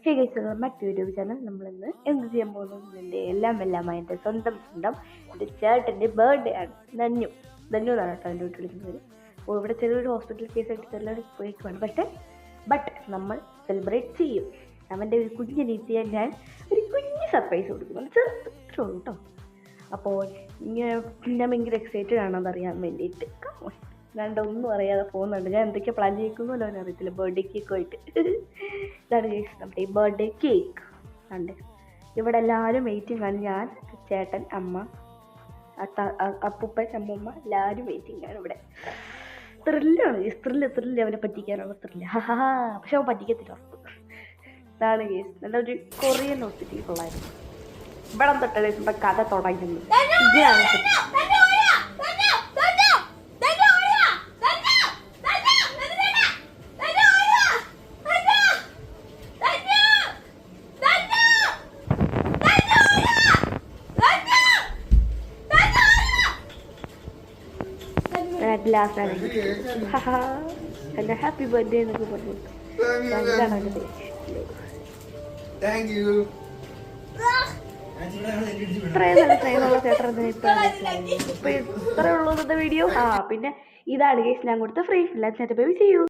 Hey guys, മറ്റു YouTube channel. നമ്മളിന്ന് എന്ത് ചെയ്യാൻ പോകുന്നത്, എൻ്റെ എല്ലാം എൻ്റെ സ്വന്തം എൻ്റെ ചേട്ടൻ്റെ ബർത്ത്ഡേ ആണ്. ധന്യു എന്നാണ് കേട്ടോ എൻ്റെ വീട്ടിൽ വിളിക്കുന്നത്. അപ്പോൾ ഇവിടെ ചെറിയൊരു ഹോസ്പിറ്റൽ കേസായിട്ട് ചെറിയൊരു പോയിക്കുവാണ്. ബട്ട് നമ്മൾ സെലിബ്രേറ്റ് ചെയ്യും. അവൻ്റെ ഒരു കുഞ്ഞ് രീതിയാൽ ഞാൻ ഒരു കുഞ്ഞ് സർപ്രൈസ് കൊടുക്കുന്നു. ചെറുത്രേ ഉള്ളൂ കേട്ടോ. അപ്പോൾ ഞാൻ ഭയങ്കര എക്സൈറ്റഡ് ആണെന്ന് അറിയാൻ വേണ്ടിയിട്ട് ഞാണ്ട് ഒന്നും അറിയാതെ പോകുന്നുണ്ട്. ഞാൻ എന്തൊക്കെ പ്ലാൻ ചെയ്യിക്കുന്നല്ലോ അവൻ അറിയത്തില്ല. ബർത്ത്ഡേ കേക്കുമായിട്ട് ഇതാണ് നമ്മുടെ ഈ ബർത്ത്ഡേ കേക്ക്. ഉണ്ട് ഇവിടെ എല്ലാവരും വെയിറ്റിംഗ് ആണ്. ഞാൻ, ചേട്ടൻ, അമ്മ, അപ്പൂപ്പൻ, അമ്മൂമ്മ എല്ലാവരും വെയിറ്റിംഗ് ആണ്. ഇവിടെ ത്രില്ലാണ്. ത്രില്ല് അവനെ പറ്റിക്കാനുള്ള ത്രില്ല്. പക്ഷെ അവൻ പറ്റിക്കത്തില്ല. ഇതാണ് കേസ്. നല്ലൊരു കൊറിയൻ ഹോസ്പിറ്റൽ ഉള്ളായിരുന്നു. ഇവിടെ തൊട്ടേ നമ്മുടെ കഥ തുടങ്ങുന്നത് ഇതാണ്. എൻ്റെ ഹാപ്പി ബർത്ത്ഡേ എന്നൊക്കെ പറഞ്ഞു. ഇത്രയും നല്ല സ്നേഹമുള്ള ചേട്ടൻ ഇപ്പൊ ഇത്രേ ഉള്ളൂ ഇന്നത്തെ വീഡിയോ. പിന്നെ ഇതാണ് കേസ് ഞാൻ കൊടുത്ത ഫ്രീ. എല്ലാവരും ചെയ്യൂ.